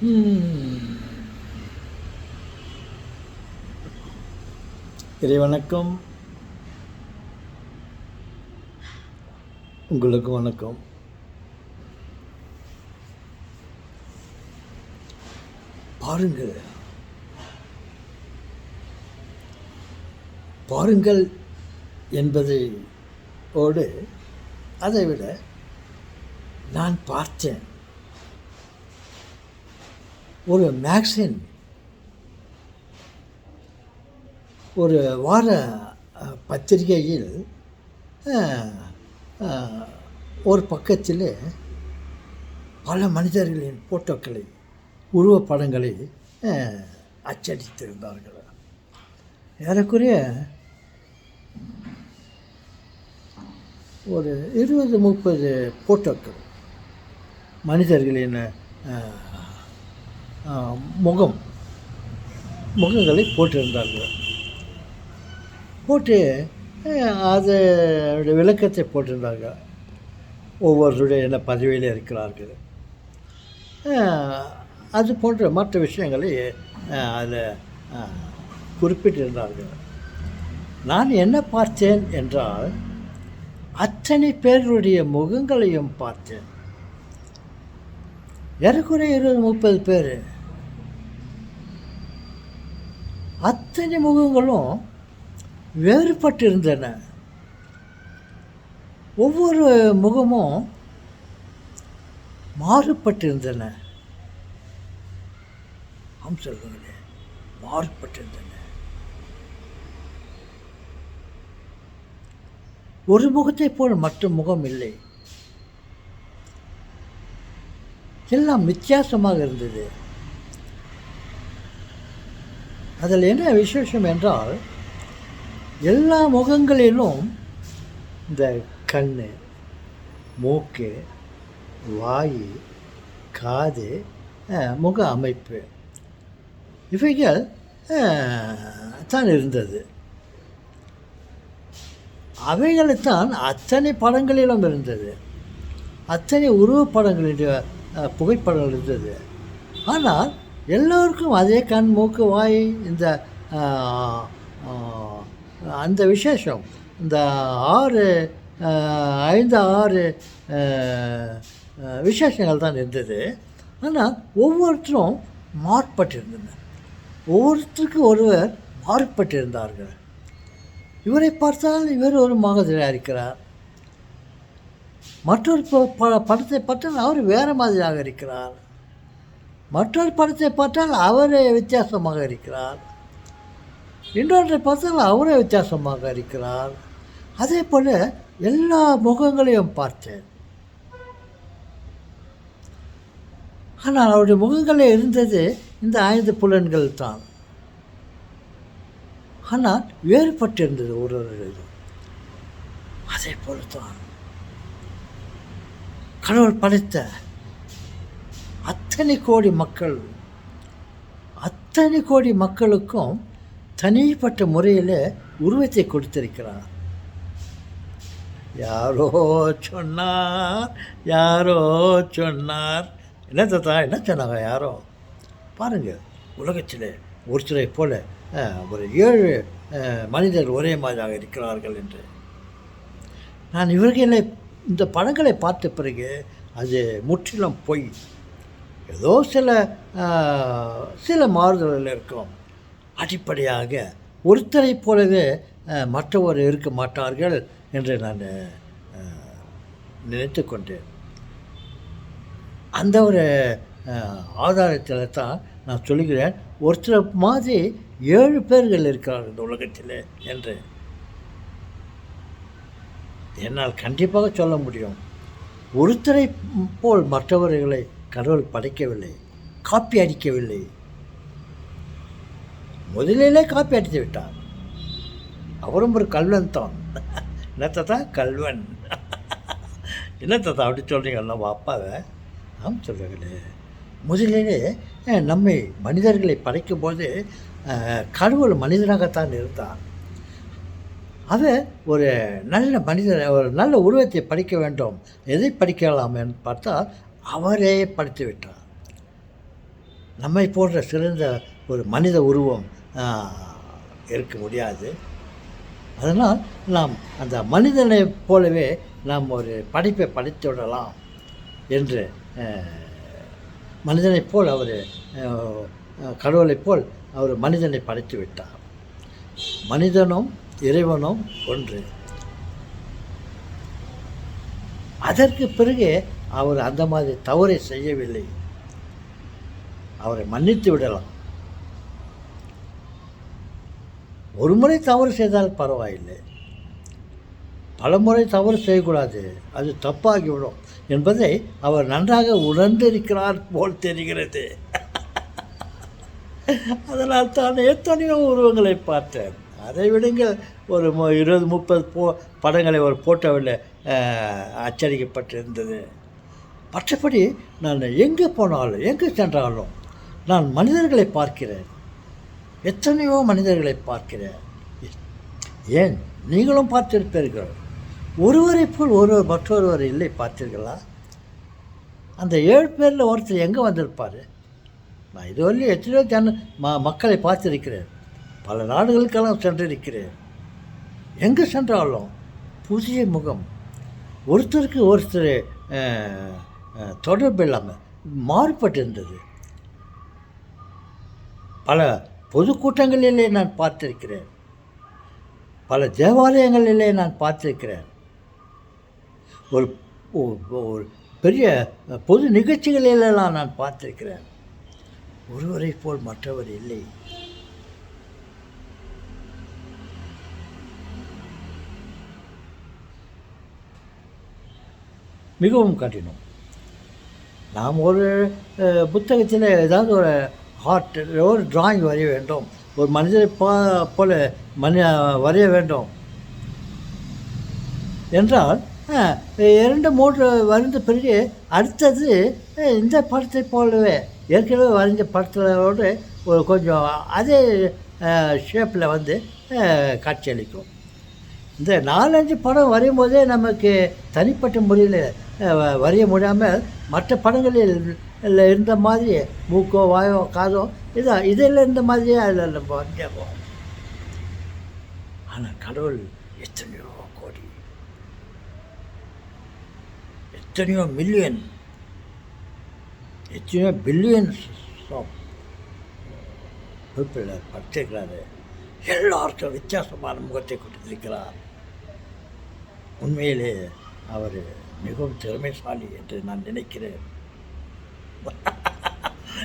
ம். இறைவணக்கம். உங்களுக்கு வணக்கம். பாருங்கள், பாருங்கள் என்பதை ஓடு அதைவிட நான் பார்த்தேன் ஒரு மேக்சின், ஒரு வார பத்திரிகையில் ஒரு பக்கத்தில் பல மனிதர்களின் போட்டோக்களை, உருவப்படங்களை அச்சடித்திருந்தார்கள். ஏறக்குறைய ஒரு 20-30 போட்டோக்கள் மனிதர்களின் முகங்களை போட்டிருந்தார்கள். போட்டு அதோடைய விளக்கத்தை போட்டிருந்தார்கள். ஒவ்வொருடைய என்ன பதவியில் இருக்கிறார்கள், அது போன்ற மற்ற விஷயங்களை அதில் குறிப்பிட்டிருந்தார்கள். நான் என்ன பார்த்தேன் என்றால், அத்தனை பேருடைய முகங்களையும் பார்த்தேன். ஏறக்குறைய 20-30 பேர். அத்தனை முகங்களும் வேறுபட்டிருந்தன. ஒவ்வொரு முகமும் மாறுபட்டிருந்தன. சொல்லுங்களே, மாறுபட்டிருந்தன. ஒரு முகத்தை போல் மற்ற முகம் இல்லை. எல்லாம் வித்தியாசமாக இருந்தது. அதில் என்ன விசேஷம் என்றால், எல்லா முகங்களிலும் இந்த கண், மூக்கு, வாய், காது, முக அமைப்பு இவைகள் தான் இருந்தது. அவைகளைத்தான் அத்தனை படங்களிலும் இருந்தது. அத்தனை உருவப்படங்களுடைய புகைப்படங்கள் இருந்தது. ஆனால் எல்லோருக்கும் அதே கண், மூக்கு, வாய், இந்த அந்த விசேஷம், இந்த 5-6 விசேஷங்கள் தான் இருந்தது. ஆனால் ஒவ்வொருத்தரும் மாறுபட்டிருந்தனர். ஒவ்வொருத்தருக்கு ஒருவர் மாறுபட்டிருந்தார்கள். இவரை பார்த்தால் இவர் ஒரு மாதிரியாக இருக்கிறார். மற்றொரு படத்தை பார்த்தால் அவர் வேறு மாதிரியாக இருக்கிறார். மற்றொரு படத்தை பார்த்தால் அவரே வித்தியாசமாக இருக்கிறார். இன்னொன்றை பார்த்தால் அவரே வித்தியாசமாக இருக்கிறார். அதே போல் எல்லா முகங்களையும் பார்த்தேன். ஆனால் அவருடைய முகங்களே இருந்தது இந்த 5 புலன்கள் தான். ஆனால் வேறுபட்டிருந்தது ஒரு இதும். அதே போலத்தான் கடவுள் படைத்த அத்தனை கோடி மக்களுக்கும் தனிப்பட்ட முறையில் உருவத்தை கொடுத்திருக்கிறார். யாரோ சொன்னார். என்ன சொன்னாங்க யாரோ? பாருங்கள், உலகத்தில் ஒருத்தரை போல ஒரு 7 மனிதர் ஒரே மாதிரியாக இருக்கிறார்கள் என்று. நான் இவர்களை, இந்த படங்களை பார்த்த பிறகு அது முற்றிலும் பொய். ஏதோ சில மாறுதல்கள் இருக்கும். அடிப்படையாக ஒருத்தரை போலவே மற்றவர் இருக்க மாட்டார்கள் என்று நான் நினைத்து கொண்டேன். அந்த ஒரு ஆதாரத்தில் தான் நான் சொல்லுகிறேன், ஒருத்தர் மாதிரி 7 பேர்கள் இருக்கிறார்கள் இந்த உலகத்தில் என்று என்னால் கண்டிப்பாக சொல்ல முடியும். ஒருத்தரை போல் மற்றவர்களை கடவுள் படைக்கவில்லை, காப்பி அடிக்கவில்லை. முதலிலே காப்பி அடித்து விட்டார். அவரும் ஒரு கல்வன் தான். என்னத்தா கல்வன்? என்னத்தா அப்படி சொல்கிறீங்க? நம்ம அப்பாவை ஆம் சொல்லுங்களே. முதலிலே நம்மை மனிதர்களை படைக்கும் போது கடவுள் மனிதனாகத்தான் இருந்தார். அதை ஒரு நல்ல மனிதர், ஒரு நல்ல உருவத்தை படைக்க வேண்டும், எதை படிக்கலாம் என்று பார்த்தால் அவரே படைத்து விட்டார். நம்மை போன்ற சிறந்த ஒரு மனித உருவம் இருக்க முடியாது. அதனால் நாம் அந்த மனிதனை போலவே நாம் ஒரு படைப்பை படைத்து விடலாம் என்று மனிதனைப் போல் அவர் கடவுளைப் போல் அவர் மனிதனை படைத்து விட்டார். மனிதனும் இறைவனும் ஒன்று. அதற்கு பிறகு அவர் அந்த மாதிரி தவறை செய்யவில்லை. அவரை மன்னித்து விடலாம். ஒரு முறை தவறு செய்தால் பரவாயில்லை, பல முறை தவறு செய்யக்கூடாது, அது தப்பாகிவிடும் என்பதை அவர் நன்றாக உணர்ந்திருக்கிறார் போல் தெரிகிறது. அதனால் தான் எத்தனையோ உருவங்களை பார்த்தேன். அதை விடுங்கள், ஒரு 20-30 படங்களை ஒரு ஃபோட்டோவில் அச்சடிக்கப்பட்டிருந்தது. மற்றபடி நான் எங்கே போனாலும் எங்கே சென்றாலும் நான் மனிதர்களை பார்க்கிறேன். எத்தனையோ மனிதர்களை பார்க்கிறேன். ஏன் நீங்களும் பார்த்திருப்பீர்கள். ஒருவரை போல் ஒருவர் மற்றொருவர் இல்லை, பார்த்தீர்களா? அந்த 7 பேரில் ஒருத்தர் எங்கே வந்திருப்பார்? நான் இதுவரையும் எத்தனையோ மக்களை பார்த்திருக்கிறேன். பல நாடுகளுக்கெல்லாம் சென்றிருக்கிறேன். எங்கே சென்றாலும் புதிய முகம், ஒருத்தருக்கு ஒருத்தர் தொடர்பு இல்லாமல் மாறுபட்டிருந்தது. பல பொதுக்கூட்டங்களிலே நான் பார்த்திருக்கிறேன். பல தேவாலயங்களிலே நான் பார்த்திருக்கிறேன். ஒரு ஒரு பெரிய பொது நிகழ்ச்சிகளிலெல்லாம் நான் பார்த்திருக்கிறேன். ஒருவரை போல் மற்றவர் இல்லை. மிகவும் கடினம். நாம் ஒரு புத்தகத்தில் ஏதாவது ஒரு ஒரு டிராயிங் வரைய வேண்டும், ஒரு மனிதரை போல வரைய வேண்டும் என்றால் 2-3 வரைந்த பிறகு அடுத்தது இந்த படத்தை போலவே ஏற்கனவே வரைஞ்ச படத்தோடு ஒரு கொஞ்சம் அதே ஷேப்பில் வந்து காட்சியளிக்கும். இந்த 4-5 படம் வரையும் போதே நமக்கு தனிப்பட்ட முறையில் வரைய முடியாமல் மற்ற படங்களில் இருந்த மாதிரி மூக்கோ வாயோ காதோ இதில் இருந்த மாதிரியே அதில் நம்ம வரைஞ்சோம். ஆனால் கடவுள் எத்தனையோ கோடி, எத்தனையோ மில்லியன், எத்தனையோ பில்லியன்ஸ் ஆஃப் பீப்பிள் படிச்சிருக்கிறாரு. எல்லாருக்கும் வித்தியாசமான முகத்தை கொடுத்திருக்கிறார். உண்மையிலே அவர் மிகவும் திறமைசாலி என்று நான் நினைக்கிறேன்.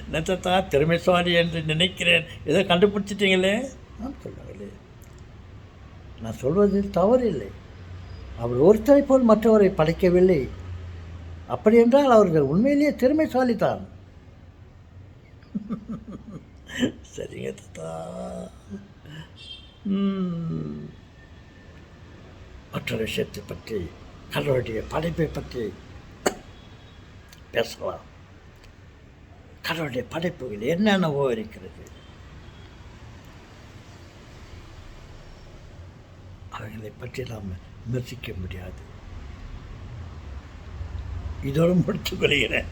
என்னத்தா திறமைசாலி என்று நினைக்கிறேன், இதை கண்டுபிடிச்சிட்டீங்களே? நான் சொல்லவில்லை. நான் சொல்வதில் தவறு இல்லை. அவர் ஒருத்தரை போல் மற்றவரை படைக்கவில்லை. அப்படி என்றால் அவர்கள் உண்மையிலேயே திறமைசாலி தான். சரிங்க தாத்தா. மற்றொரு விஷயத்தை பற்றி, கடவுளுடைய படைப்பை பற்றி பேசலாம். கடவுளுடைய படைப்புகள் என்னென்னவோ இருக்கிறது. அவைகளை பற்றி நாம் விமர்சிக்க முடியாது. இதோடு முடித்துக் கொள்கிறேன்.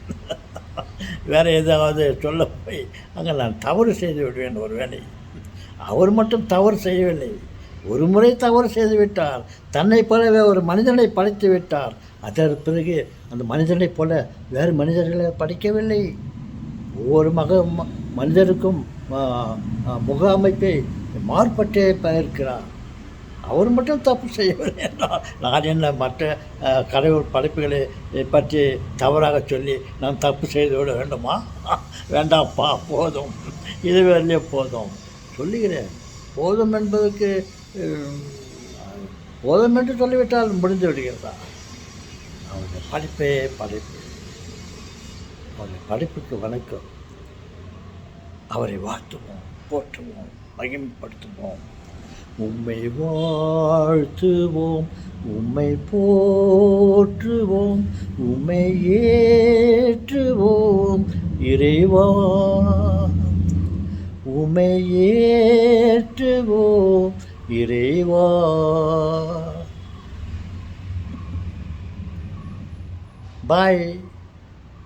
வேறு ஏதாவது சொல்ல போய் அங்கே நான் தவறு செய்து விடுவேன். ஒரு வேளை அவர் மட்டும் தவறு செய்யவில்லை, ஒரு முறை தவறு செய்து விட்டார். தன்னை போலவே ஒரு மனிதனை படைத்து விட்டார். அதற்கு பிறகு அந்த மனிதனைப் போல வேறு மனிதர்களை படைக்கவில்லை. ஒவ்வொரு மனிதருக்கும் முக அமைப்பை மாறுபட்டே இருக்கிறார். அவர் மட்டும் தப்பு செய்யவில்லை என்றால் நான் என்ன மற்ற கடவுள் படைப்புகளை பற்றி தவறாக சொல்லி நான் தப்பு செய்து விட வேண்டுமா? வேண்டாம்ப்பா, போதும், இது வரலையே போதும் சொல்லுகிறேன். போதும் என்பதற்கு போதும் என்று சொல்லிவிட்டால் முடிந்து விடுகிறதா? அவருடைய படைப்பே படைப்பு. அவருடைய படைப்புக்கு வணக்கம். அவரை வாழ்த்துவோம், போற்றுவோம், மகிமைப்படுத்துவோம். உம்மை வாழ்த்துவோம், உம்மை போற்றுவோம், உம்மை ஏற்றுவோம் இறைவா. உம்மை ஏற்றுவோம் இறைவா. பாய்.